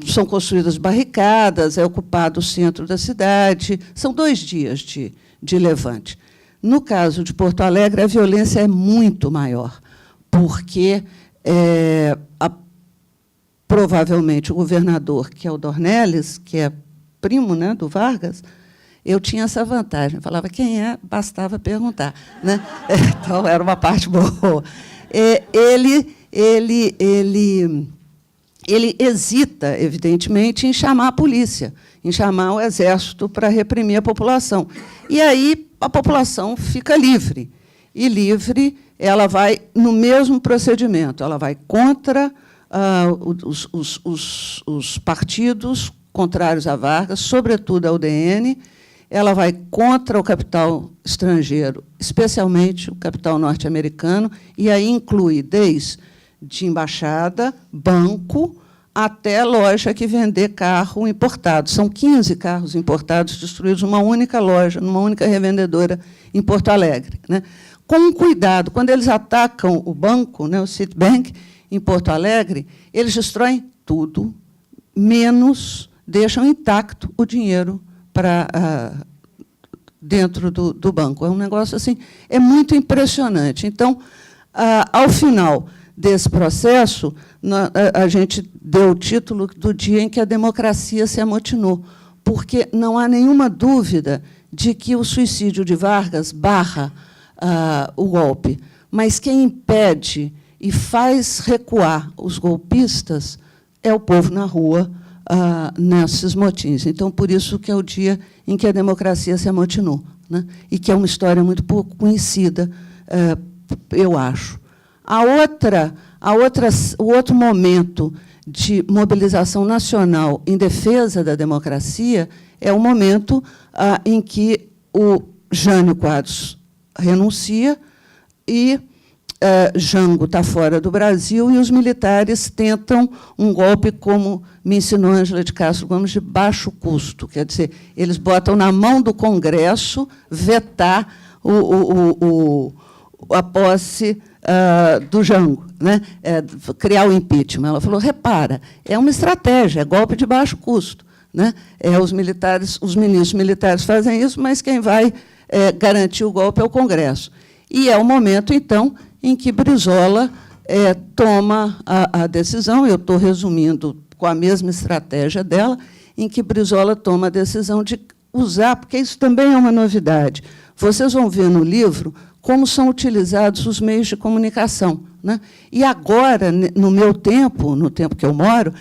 são construídas barricadas, é ocupado o centro da cidade. São 2 dias de levante. No caso de Porto Alegre, a violência é muito maior, porque provavelmente o governador, que é o Dornelles, que é primo, né, do Vargas, eu tinha essa vantagem. Eu falava quem é, bastava perguntar, né? Então, era uma parte boa. Ele hesita, evidentemente, em chamar a polícia, em chamar o exército para reprimir a população. E aí a população fica livre. E livre, ela vai no mesmo procedimento, ela vai contra os partidos contrários a Vargas, sobretudo a UDN, ela vai contra o capital estrangeiro, especialmente o capital norte-americano, e aí inclui desde embaixada, banco, até loja que vender carro importado. São 15 carros importados destruídos numa única loja, numa única revendedora em Porto Alegre, né? Com cuidado, quando eles atacam o banco, né, o Citibank, em Porto Alegre, eles destroem tudo, menos deixam intacto o dinheiro dentro do banco. É um negócio assim, é muito impressionante. Então, ao final desse processo, a gente deu o título do dia em que a democracia se amotinou, porque não há nenhuma dúvida de que o suicídio de Vargas barra o golpe, mas quem impede e faz recuar os golpistas é o povo na rua, nesses motins. Então, por isso que é o dia em que a democracia se amotinou, né? E que é uma história muito pouco conhecida, eu acho. O outro momento de mobilização nacional em defesa da democracia é o momento em que o Jânio Quadros renuncia e Jango está fora do Brasil e os militares tentam um golpe, como me ensinou Ângela de Castro Gomes, de baixo custo. Quer dizer, eles botam na mão do Congresso vetar a posse do Jango, né? Criar o impeachment. Ela falou, repara, é uma estratégia, é golpe de baixo custo, né? Os ministros militares fazem isso, mas quem vai garantir o golpe é o Congresso. E é o momento, então, em que Brizola toma a decisão, eu estou resumindo com a mesma estratégia dela, em que Brizola toma a decisão de usar, porque isso também é uma novidade. Vocês vão ver no livro como são utilizados os meios de comunicação, né? E agora, no meu tempo, no tempo que eu moro,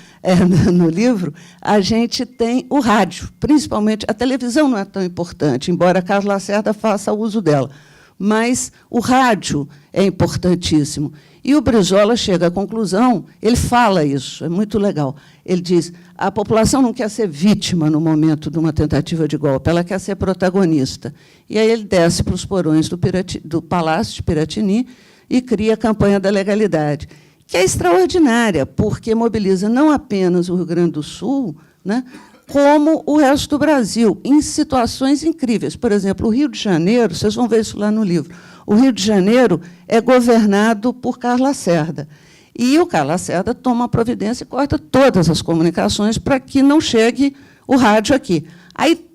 no livro, a gente tem o rádio, principalmente. A televisão não é tão importante, embora Carlos Lacerda faça uso dela, mas o rádio é importantíssimo. E o Brizola chega à conclusão, ele fala isso, é muito legal. Ele diz, a população não quer ser vítima no momento de uma tentativa de golpe, ela quer ser protagonista. E aí ele desce para os porões do Palácio de Piratini e cria a campanha da legalidade, que é extraordinária, porque mobiliza não apenas o Rio Grande do Sul, né, como o resto do Brasil, em situações incríveis. Por exemplo, o Rio de Janeiro, vocês vão ver isso lá no livro, o Rio de Janeiro é governado por Carlos Lacerda. E o Carlos Lacerda toma a providência e corta todas as comunicações para que não chegue o rádio aqui. Aí,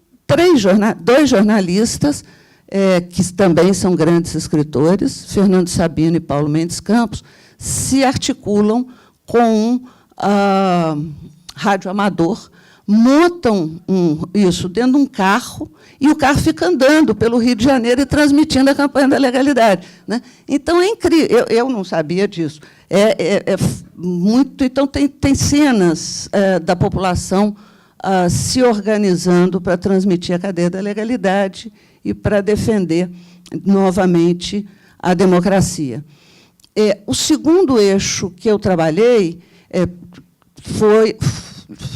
dois jornalistas, que também são grandes escritores, Fernando Sabino e Paulo Mendes Campos, se articulam com um rádio amador, montam isso dentro de um carro, e o carro fica andando pelo Rio de Janeiro e transmitindo a campanha da legalidade, né? Então, é incrível. Eu não sabia disso. Muito. Então, tem cenas da população se organizando para transmitir a cadeia da legalidade e para defender, novamente, a democracia. O segundo eixo que eu trabalhei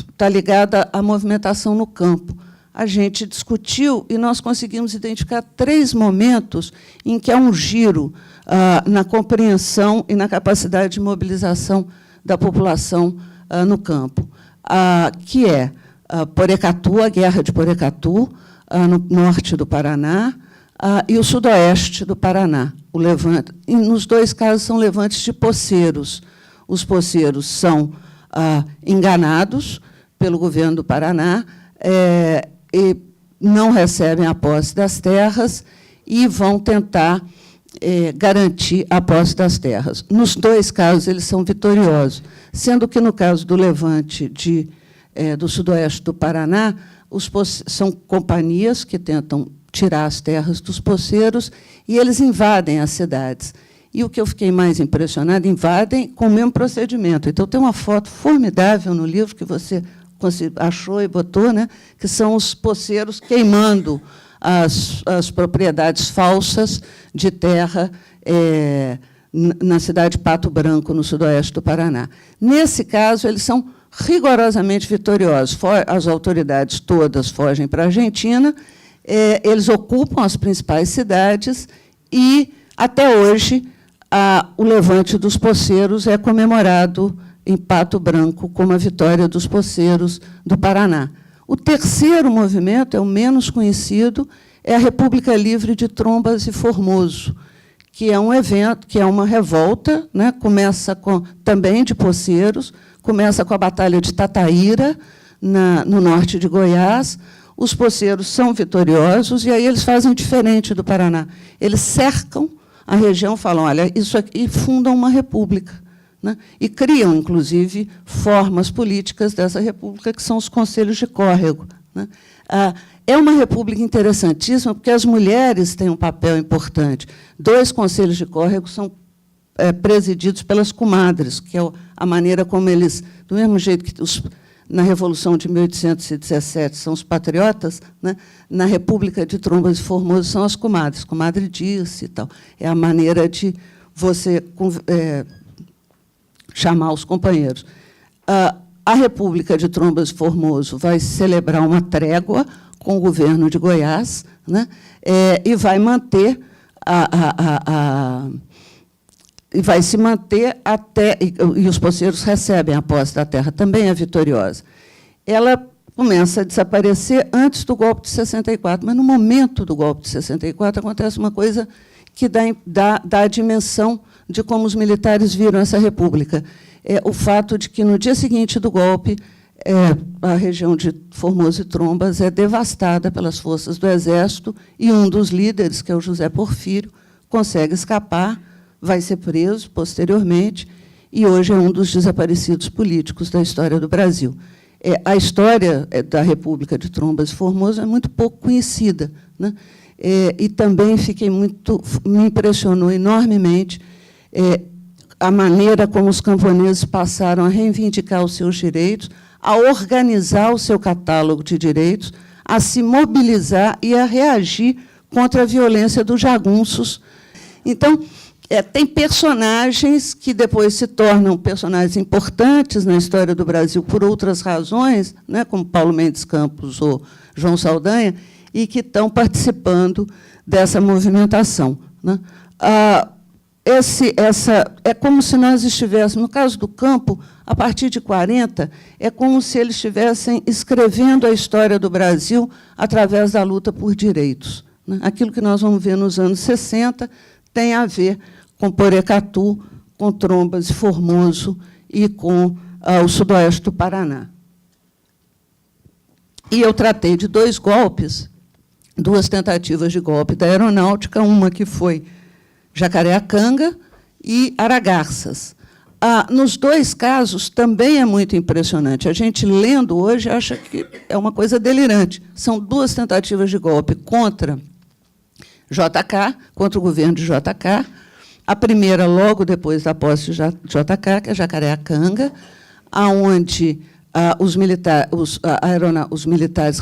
está ligada à movimentação no campo. A gente discutiu e nós conseguimos identificar 3 momentos em que há um giro na compreensão e na capacidade de mobilização da população no campo, que é Porecatu, a Guerra de Porecatu, no norte do Paraná, e o sudoeste do Paraná, o levante. E, nos 2 casos, são levantes de poceiros. Os poceiros são enganados pelo governo do Paraná, e não recebem a posse das terras e vão tentar garantir a posse das terras. Nos 2 casos, eles são vitoriosos, sendo que, no caso do levante do sudoeste do Paraná, são companhias que tentam tirar as terras dos poceiros e eles invadem as cidades. E o que eu fiquei mais impressionada, invadem com o mesmo procedimento. Então, tem uma foto formidável no livro que você achou e botou, né, que são os poceiros queimando as propriedades falsas de terra na cidade de Pato Branco, no sudoeste do Paraná. Nesse caso, eles são rigorosamente vitoriosos. As autoridades todas fogem para a Argentina, eles ocupam as principais cidades e, até hoje, o levante dos poceiros é comemorado em Pato Branco como a vitória dos poceiros do Paraná. O terceiro movimento, é o menos conhecido, é a República Livre de Trombas e Formoso, que é um evento, que é uma revolta, né? Começa também de poceiros, começa com a Batalha de Tataíra, no norte de Goiás. Os poceiros são vitoriosos, e aí eles fazem diferente do Paraná. Eles cercam a região, falam, olha, isso aqui, e fundam uma república, né? E criam, inclusive, formas políticas dessa república, que são os conselhos de córrego, né? É uma república interessantíssima, porque as mulheres têm um papel importante. 2 conselhos de córrego são presididos pelas comadres, que é a maneira como eles, do mesmo jeito que na Revolução de 1817 são os patriotas, né? Na República de Trombas e Formoso são as comadres, comadre Dirce e tal. É a maneira de você chamar os companheiros. A República de Trombas e Formoso vai celebrar uma trégua com o governo de Goiás, né? E vai manter e vai se manter até... E os poceiros recebem a posse da terra, também é vitoriosa. Ela começa a desaparecer antes do golpe de 64, mas, no momento do golpe de 64, acontece uma coisa que dá a dimensão de como os militares viram essa república. O fato de que, no dia seguinte do golpe, a região de Formoso e Trombas é devastada pelas forças do Exército, e um dos líderes, que é o José Porfírio, consegue escapar, vai ser preso posteriormente, e hoje é um dos desaparecidos políticos da história do Brasil. A história da República de Trombas e Formoso é muito pouco conhecida, né? E também me impressionou enormemente a maneira como os camponeses passaram a reivindicar os seus direitos, a organizar o seu catálogo de direitos, a se mobilizar e a reagir contra a violência dos jagunços. Então, tem personagens que depois se tornam personagens importantes na história do Brasil por outras razões, né, como Paulo Mendes Campos ou João Saldanha, e que estão participando dessa movimentação, né? É como se nós estivéssemos, no caso do campo, a partir de 40, é como se eles estivessem escrevendo a história do Brasil através da luta por direitos, né? Aquilo que nós vamos ver nos anos 60 tem a ver com Porecatu, com Trombas e Formoso e com o sudoeste do Paraná. E eu tratei de 2 golpes, 2 tentativas de golpe da aeronáutica, uma que foi Jacareacanga e Aragarças. Nos 2 casos, também é muito impressionante. A gente, lendo hoje, acha que é uma coisa delirante. São 2 tentativas de golpe contra JK, contra o governo de JK. A primeira, logo depois da posse de JK, que é Jacareacanga, onde os militares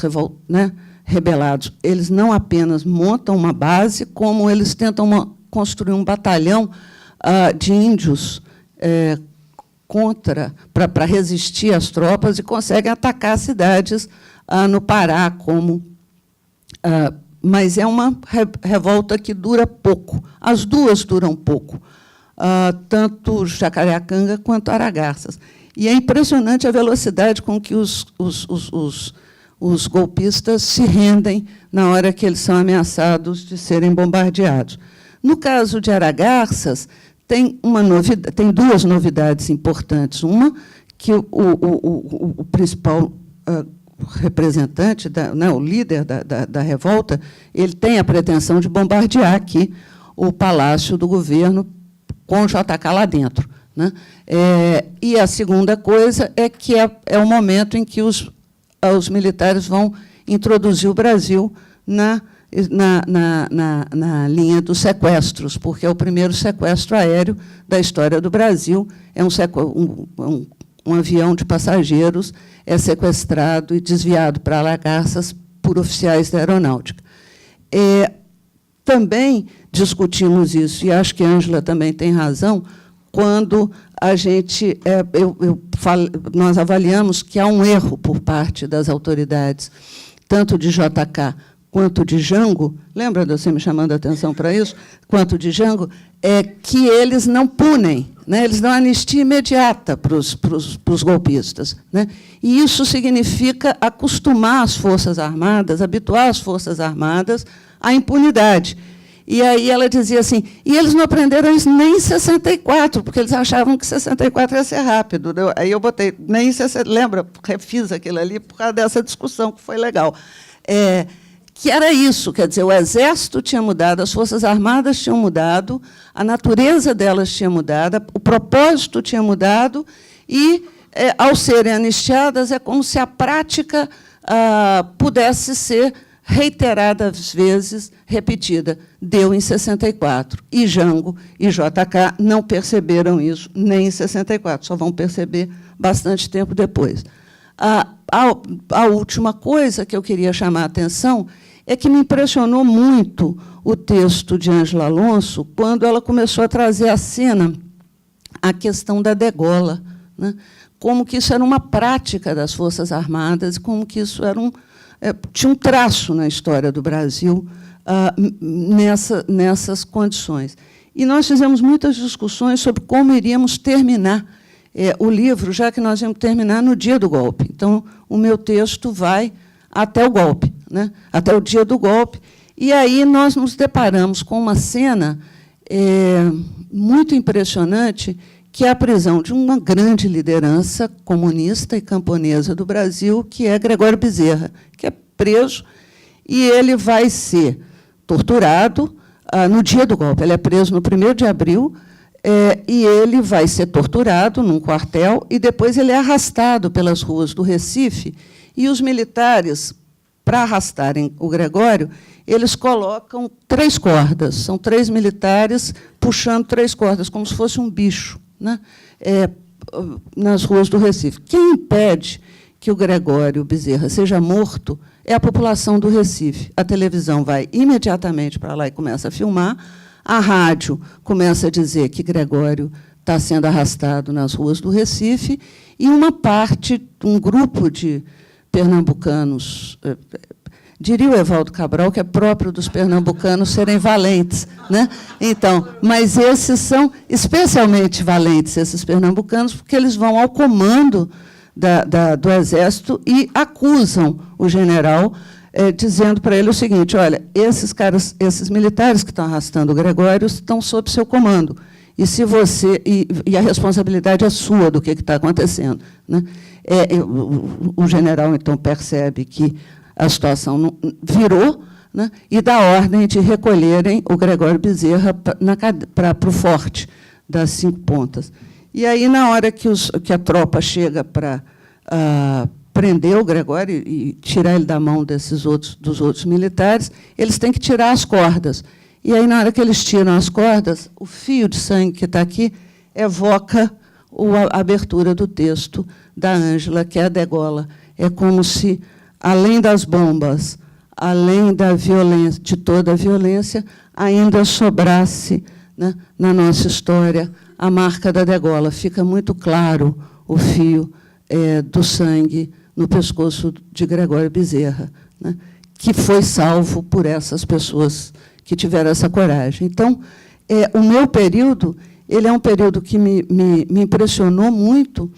rebelados, eles não apenas montam uma base, como eles tentam construir um batalhão de índios para resistir às tropas, e conseguem atacar cidades no Pará, mas é uma revolta que dura pouco. As 2 duram pouco, tanto Jacareacanga quanto Aragarças. E é impressionante a velocidade com que os golpistas se rendem na hora que eles são ameaçados de serem bombardeados. No caso de Aragarças, tem 2 novidades importantes. Uma, que o principal representante, o líder da revolta, ele tem a pretensão de bombardear aqui o palácio do governo com o JK lá dentro, né? E a segunda coisa é que é o momento em que os militares vão introduzir o Brasil na linha dos sequestros, porque é o primeiro sequestro aéreo da história do Brasil. É um avião de passageiros é sequestrado e desviado para Aragarças por oficiais da aeronáutica. Também discutimos isso, e acho que a Ângela também tem razão, quando nós avaliamos que há um erro por parte das autoridades, tanto de JK quanto de Jango, lembra de você me chamando a atenção para isso? Quanto de Jango, que eles não punem, né? Eles dão anistia imediata para os golpistas, né? E isso significa acostumar as Forças Armadas, habituar as Forças Armadas à impunidade. E aí ela dizia assim, e eles não aprenderam isso nem em 64, porque eles achavam que 64 ia ser rápido. Aí eu botei, nem em 64, lembra? Refiz aquilo ali por causa dessa discussão, que foi legal. Que era isso, quer dizer, o Exército tinha mudado, as Forças Armadas tinham mudado, a natureza delas tinha mudado, o propósito tinha mudado, e, ao serem anistiadas, é como se a prática pudesse ser reiteradas vezes repetida. Deu em 64. E Jango e JK não perceberam isso nem em 64, só vão perceber bastante tempo depois. A última coisa que eu queria chamar a atenção é que me impressionou muito o texto de Ângela Alonso quando ela começou a trazer à cena a questão da degola, né? Como que isso era uma prática das Forças Armadas, como que isso era tinha um traço na história do Brasil nessas condições. E nós fizemos muitas discussões sobre como iríamos terminar o livro, já que nós íamos terminar no dia do golpe. Então, o meu texto vai até o golpe, né? Até o dia do golpe, E aí nós nos deparamos com uma cena muito impressionante, que é a prisão de uma grande liderança comunista e camponesa do Brasil, que é Gregório Bezerra, que é preso, e ele vai ser torturado no dia do golpe. Ele é preso no 1º de abril, e ele vai ser torturado num quartel, e depois ele é arrastado pelas ruas do Recife, e os militares, para arrastarem o Gregório, eles colocam 3 cordas. São 3 militares puxando 3 cordas, como se fosse um bicho, né? Nas ruas do Recife. Quem impede que o Gregório Bezerra seja morto é a população do Recife. A televisão vai imediatamente para lá e começa a filmar. A rádio começa a dizer que Gregório está sendo arrastado nas ruas do Recife, e uma parte, um grupo de pernambucanos, diria o Evaldo Cabral, que é próprio dos pernambucanos serem valentes, né? Então, mas esses são especialmente valentes, esses pernambucanos, porque eles vão ao comando do Exército e acusam o general, dizendo para ele o seguinte: olha, esses militares que estão arrastando o Gregório estão sob seu comando, e se você e a responsabilidade é sua do que está acontecendo, né? O general então percebe que a situação não virou, né, e dá ordem de recolherem o Gregório Bezerra para o forte das 5 Pontas. E aí, na hora que a tropa chega para prender o Gregório e tirar ele da mão dos outros militares, eles têm que tirar as cordas. E aí, na hora que eles tiram as cordas, o fio de sangue que está aqui evoca a abertura do texto da Ângela, que é a degola. É como se, além das bombas, além da violência, de toda a violência, ainda sobrasse, né, na nossa história a marca da degola. Fica muito claro o fio do sangue no pescoço de Gregório Bezerra, né, que foi salvo por essas pessoas que tiveram essa coragem. Então, o meu período, ele é um período que me impressionou muito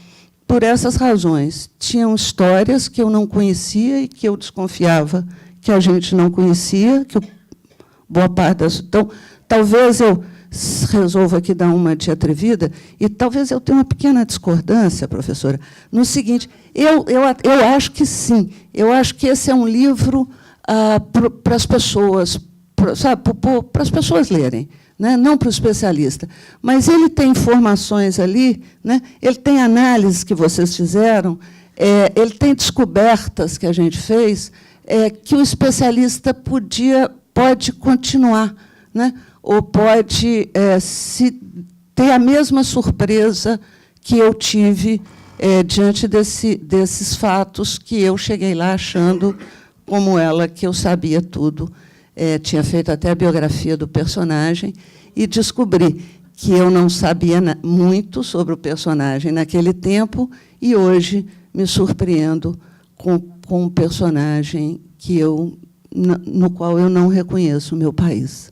por essas razões. Tinham histórias que eu não conhecia e que eu desconfiava que a gente não conhecia, que boa parte das... Então, talvez eu resolva aqui dar uma de atrevida, e talvez eu tenha uma pequena discordância, professora, no seguinte: eu acho que sim, eu acho que esse é um livro para as pessoas, para as pessoas lerem, né? Não para o especialista. Mas ele tem informações ali, né? Ele tem análises que vocês fizeram, ele tem descobertas que a gente fez, que o especialista pode continuar, né? Ou pode ter a mesma surpresa que eu tive diante desses fatos, que eu cheguei lá achando, como ela, que eu sabia tudo. Tinha feito até a biografia do personagem e descobri que eu não sabia muito sobre o personagem naquele tempo, e hoje me surpreendo com um personagem no qual eu não reconheço o meu país.